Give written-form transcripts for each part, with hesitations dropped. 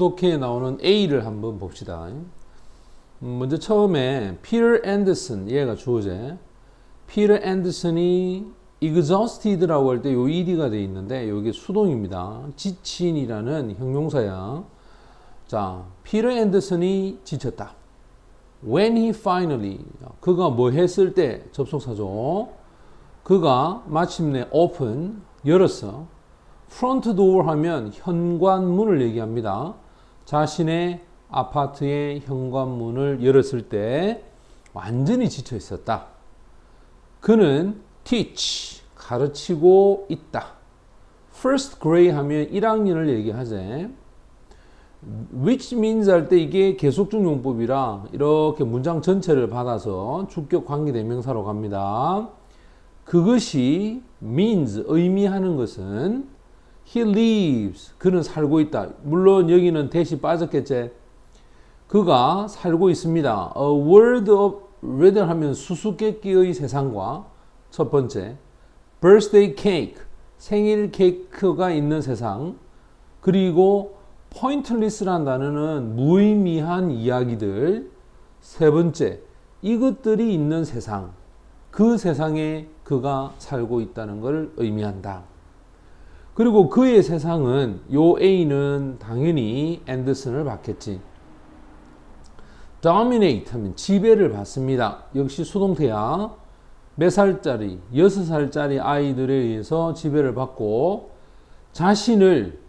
독해에 나오는 A를 한번 봅시다. 먼저 처음에 피터 앤더슨, 얘가 주어제. 피터 앤더슨이 exhausted라고 할 때 요 ed가 되어 있는데 여기 수동입니다. 지친이라는 형용사야. 자, 피터 앤더슨이 지쳤다. When he finally, 그가 뭐 했을 때 접속사죠. 그가 마침내 open, 열었어. front door 하면 현관문을 얘기합니다. 자신의 아파트의 현관문을 열었을 때 완전히 지쳐 있었다. 그는 teach, 가르치고 있다. first grade 하면 1학년을 얘기하지. which means 할 때 이게 계속중 용법이라 이렇게 문장 전체를 받아서 주격 관계대명사로 갑니다. 그것이 means, 의미하는 것은 he lives, 그는 살고 있다. 물론 여기는 대시 빠졌겠지. 그가 살고 있습니다. A world of rather 하면 수수께끼의 세상과 첫 번째 birthday cake, 생일 케이크가 있는 세상, 그리고 pointless라는 단어는 무의미한 이야기들, 세 번째 이것들이 있는 세상, 그 세상에 그가 살고 있다는 것을 의미한다. 그리고 그의 세상은 요 A는 당연히 앤더슨을 받겠지. dominate 하면 지배를 받습니다. 역시 수동태야. 몇 살짜리, 6살짜리 아이들에 의해서 지배를 받고 자신을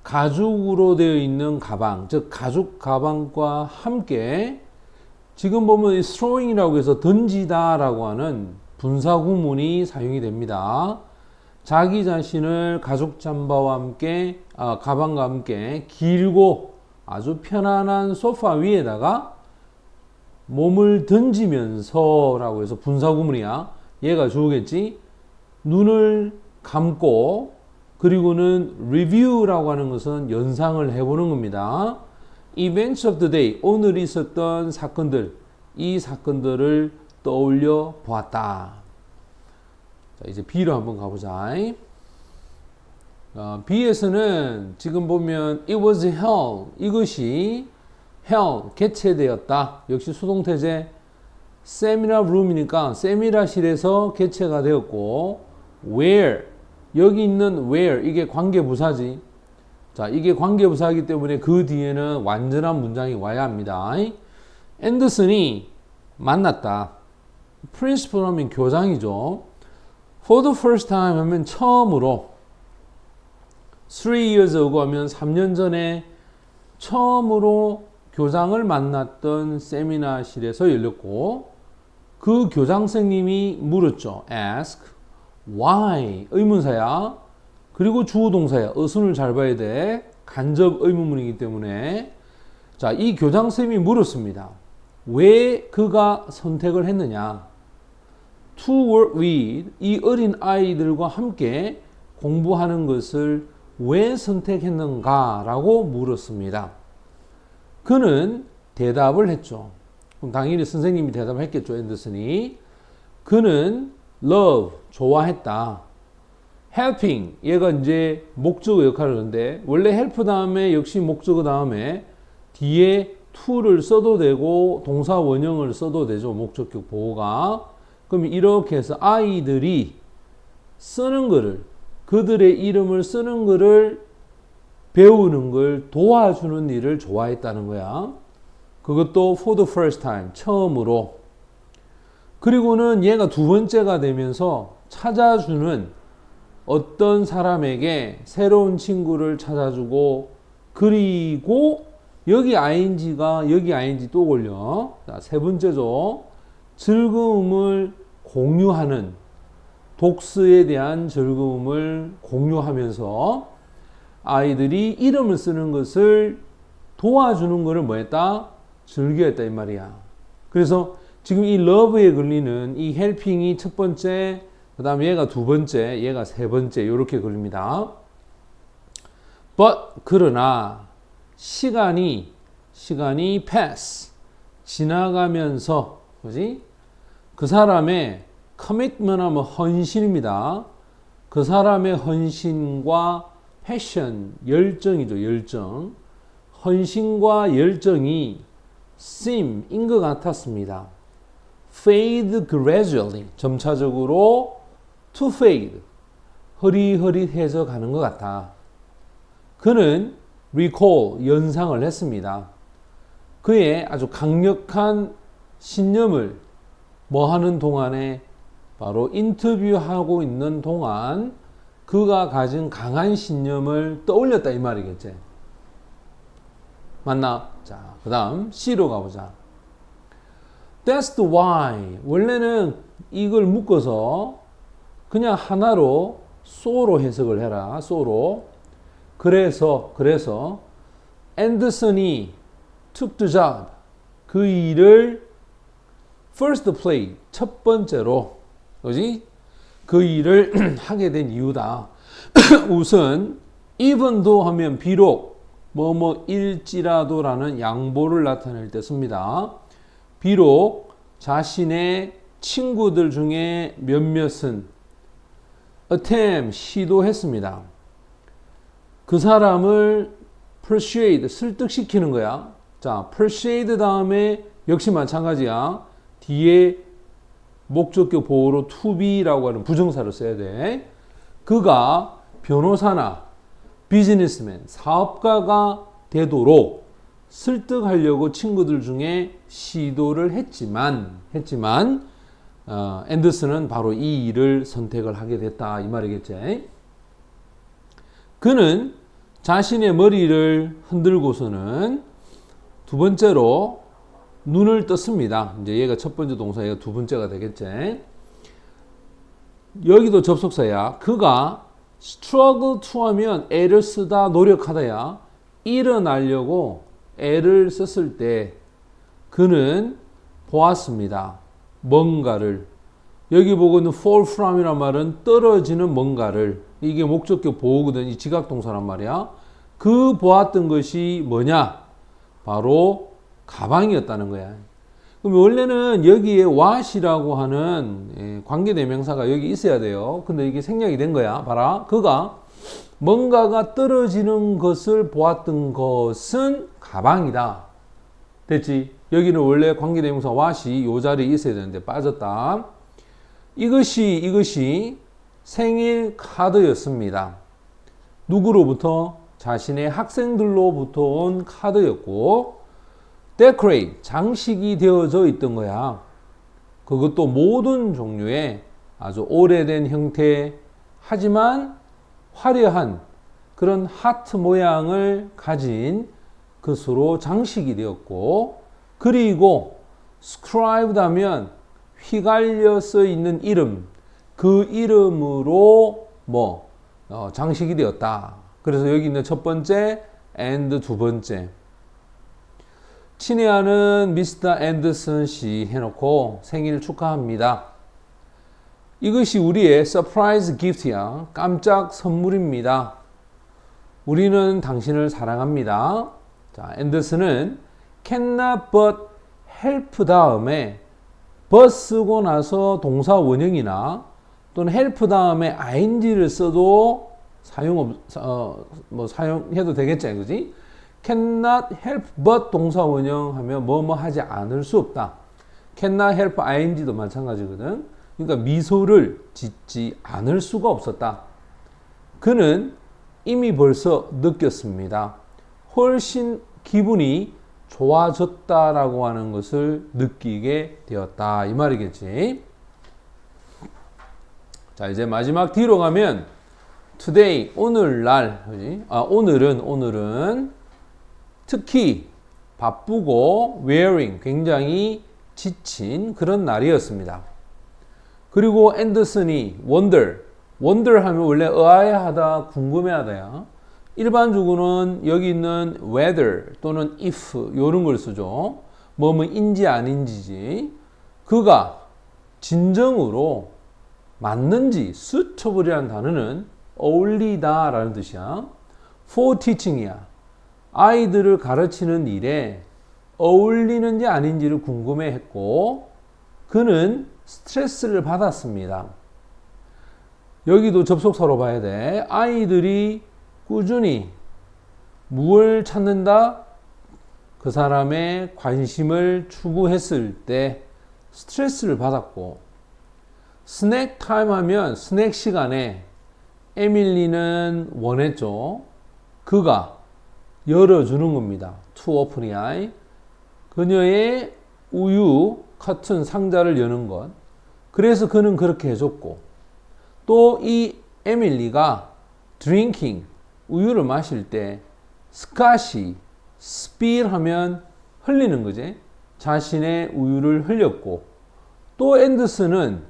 가죽으로 되어 있는 가방, 즉 가죽 가방과 함께 지금 보면 throwing이라고 해서 던지다 라고 하는 분사구문이 사용이 됩니다. 자기 자신을 가죽 잠바와 함께, 가방과 함께 길고 아주 편안한 소파 위에다가 몸을 던지면서 라고 해서 분사구문이야. 얘가 주어겠지. 눈을 감고 그리고는 review라고 하는 것은 연상을 해보는 겁니다. Events of the day, 오늘 있었던 사건들, 이 사건들을 떠올려 보았다. 자, 이제 B로 한번 가보자. B에서는 지금 보면 it was held, 이것이 held, 개최되었다. 역시 수동태제. 세미나 룸이니까 세미나실에서 개최가 되었고, where, 여기 있는 where, 이게 관계부사지. 자, 이게 관계부사이기 때문에 그 뒤에는 완전한 문장이 와야 합니다. 앤더슨이 만났다. 프린시플 하면 교장이죠. For the first time 하면 처음으로. 3 years ago 하면 3년 전에 처음으로 교장을 만났던 세미나실에서 열렸고, 그 교장 선생님이 물었죠. ask, why, 의문사야. 그리고 주어 동사야. 어순을 잘 봐야 돼. 간접 의문문이기 때문에. 자, 이 교장 선생님이 물었습니다. 왜 그가 선택을 했느냐? To work with, 이 어린 아이들과 함께 공부하는 것을 왜 선택했는가? 라고 물었습니다. 그는 대답을 했죠. 그럼 당연히 선생님이 대답을 했겠죠. 앤더슨이. 그는 love, 좋아했다. helping, 얘가 이제 목적어 역할을 하는데 원래 help 다음에 역시 목적어 다음에 뒤에 to를 써도 되고 동사 원형을 써도 되죠. 목적격 보호가. 그럼 이렇게 해서 아이들이 쓰는 거를, 그들의 이름을 쓰는 거를 배우는 걸 도와주는 일을 좋아했다는 거야. 그것도 for the first time, 처음으로. 그리고는 얘가 두 번째가 되면서 찾아주는 어떤 사람에게 새로운 친구를 찾아주고, 그리고 여기 ing가 여기 ing 또 걸려. 자, 세 번째죠. 즐거움을 공유하는, 독서에 대한 즐거움을 공유하면서 아이들이 이름을 쓰는 것을 도와주는 것을 뭐 했다? 즐겨했다 이 말이야. 그래서 지금 이 love에 걸리는 이 helping이 첫 번째, 그 다음에 얘가 두 번째, 얘가 세 번째, 이렇게 걸립니다. But, 그러나 시간이 pass, 지나가면서, 그지? 그 사람의 commitment 하면 헌신입니다. 그 사람의 헌신과 패션, 열정이죠, 열정. 헌신과 열정이 seem인 것 같았습니다. fade gradually, 점차적으로 to fade, 흐릿흐릿해져 가는 것 같아. 그는 recall, 연상을 했습니다. 그의 아주 강력한 신념을 뭐 하는 동안에 바로 인터뷰하고 있는 동안 그가 가진 강한 신념을 떠올렸다 이 말이겠지. 맞나? 자, 그 다음 C로 가보자. That's the why. 원래는 이걸 묶어서 그냥 하나로 so로 해석을 해라. so로. 그래서 앤더슨이 took the job. 그 일을 first play, 첫 번째로, 그지? 그 일을 하게 된 이유다. 우선 even though 하면 비록 일지라도라는 양보를 나타낼 때 씁니다. 비록 자신의 친구들 중에 몇몇은 attempt, 시도했습니다. 그 사람을 persuade, 설득시키는 거야. 자, persuade 다음에 역시 마찬가지야. 뒤에 목적격 보호로 to be라고 하는 부정사를 써야 돼. 그가 변호사나 비즈니스맨, 사업가가 되도록 설득하려고 친구들 중에 시도를 했지만 앤더슨은 바로 이 일을 선택을 하게 됐다 이 말이겠지. 그는 자신의 머리를 흔들고서는 두 번째로 눈을 떴습니다. 이제 얘가 첫 번째 동사, 얘가 두 번째가 되겠지. 여기도 접속사야. 그가 struggle to 하면 애를 쓰다, 노력하다야. 일어나려고 애를 썼을 때 그는 보았습니다. 뭔가를. 여기 보고 있는 fall from 이란 말은 떨어지는 뭔가를. 이게 목적격 보호거든. 이 지각동사란 말이야. 그 보았던 것이 뭐냐? 바로 가방이었다는 거야. 그럼 원래는 여기에 what이라고 하는 관계대명사가 여기 있어야 돼요. 근데 이게 생략이 된 거야. 봐라. 그가 뭔가가 떨어지는 것을 보았던 것은 가방이다. 됐지? 여기는 원래 관계대명사 what이 이 자리에 있어야 되는데 빠졌다. 이것이 생일 카드였습니다. 누구로부터? 자신의 학생들로부터 온 카드였고 decorate, 장식이 되어져 있던 거야. 그것도 모든 종류의 아주 오래된 형태 하지만 화려한 그런 하트 모양을 가진 것으로 장식이 되었고 그리고 scribed 하면 휘갈려 써 있는 이름 그 이름으로 장식이 되었다. 그래서 여기 있는 첫 번째 and 두 번째 친애하는 미스터 앤더슨 씨 해놓고 생일 축하합니다. 이것이 우리의 서프라이즈 기프트야. 깜짝 선물입니다. 우리는 당신을 사랑합니다. 자, 앤더슨은 cannot but help 다음에 but 쓰고 나서 동사 원형이나 또는 help 다음에 ing를 써도 사용해도 되겠지, 그지? cannot help but 동사 원형 하면 뭐뭐 하지 않을 수 없다. cannot help ing도 마찬가지거든. 그러니까 미소를 짓지 않을 수가 없었다. 그는 이미 벌써 느꼈습니다. 훨씬 기분이 좋아졌다라고 하는 것을 느끼게 되었다. 이 말이겠지. 자, 이제 마지막 뒤로 가면 today, 오늘날, 그지? 오늘은 특히 바쁘고 wearing, 굉장히 지친 그런 날이었습니다. 그리고 앤더슨이 wonder 하면 원래 의아해하다, 궁금해하다야. 일반적으로는 여기 있는 whether 또는 if 이런 걸 쓰죠. 뭐뭐인지 아닌지지. 그가 진정으로 맞는지 suitable이라는 단어는 어울리다 라는 뜻이야. for teaching이야. 아이들을 가르치는 일에 어울리는지 아닌지를 궁금해했고 그는 스트레스를 받았습니다. 여기도 접속사로 봐야 돼. 아이들이 꾸준히 무엇을 찾는다? 그 사람의 관심을 추구했을 때 스트레스를 받았고, 스낵 타임 하면 스낵 시간에 에밀리는 원했죠. 그가 열어주는 겁니다. To open the eye. 그녀의 우유 커튼 상자를 여는 것. 그래서 그는 그렇게 해줬고, 또 이 에밀리가 drinking 우유를 마실 때 스카시 spill 하면 흘리는 거지. 자신의 우유를 흘렸고, 또 앤더슨은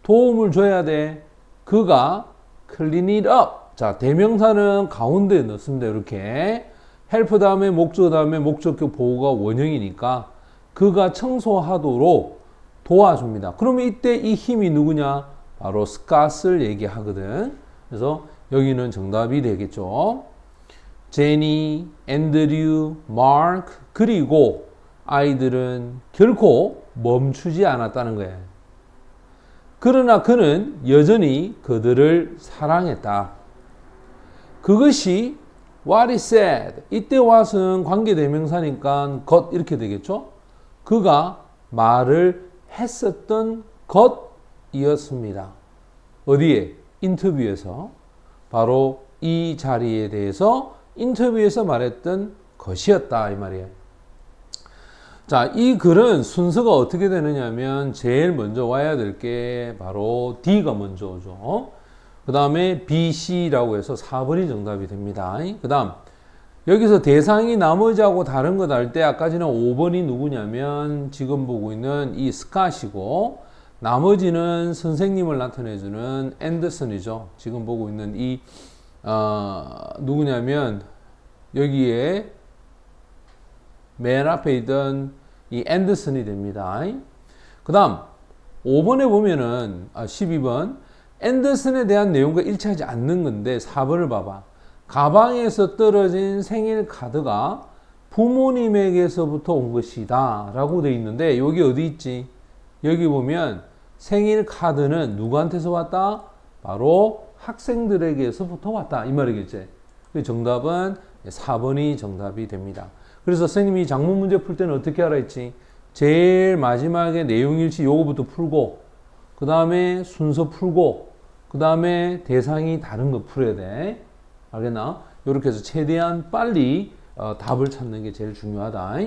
도움을 줘야 돼. 그가 clean it up. 자, 대명사는 가운데 넣습니다. 이렇게 help 다음에 목적 다음에 목적격 보호가 원형이니까 그가 청소하도록 도와줍니다. 그러면 이때 이 힘이 누구냐? 바로 스캇을 얘기하거든. 그래서 여기는 정답이 되겠죠. 제니, 앤드류, 마크, 그리고 아이들은 결코 멈추지 않았다는 거예요. 그러나 그는 여전히 그들을 사랑했다. 그것이 what he said. 이때 what은 관계대명사니까 것 이렇게 되겠죠. 그가 말을 했었던 것이었습니다. 어디에? 인터뷰에서. 바로 이 자리에 대해서 인터뷰에서 말했던 것이었다 이 말이에요. 자, 이 글은 순서가 어떻게 되느냐면 제일 먼저 와야 될 게 바로 D가 먼저 오죠. 그 다음에 B, C라고 해서 4번이 정답이 됩니다. 그 다음 여기서 대상이 나머지하고 다른 거 할 때 아까 전에 5번이 누구냐면 지금 보고 있는 이 스캇이고 나머지는 선생님을 나타내주는 앤더슨이죠. 지금 보고 있는 이 누구냐면 여기에 맨 앞에 있던 이 앤더슨이 됩니다. 그 다음 5번에 보면은 12번 앤더슨에 대한 내용과 일치하지 않는 건데 4번을 봐봐. 가방에서 떨어진 생일 카드가 부모님에게서부터 온 것이다 라고 돼 있는데 여기 어디 있지? 여기 보면 생일 카드는 누구한테서 왔다? 바로 학생들에게서부터 왔다 이 말이겠지. 정답은 4번이 정답이 됩니다. 그래서 선생님이 작문 문제 풀 때는 어떻게 하라 했지? 제일 마지막에 내용일치 요거부터 풀고 그 다음에 순서 풀고 그 다음에 대상이 다른 거 풀어야 돼. 알겠나? 이렇게 해서 최대한 빨리 답을 찾는 게 제일 중요하다.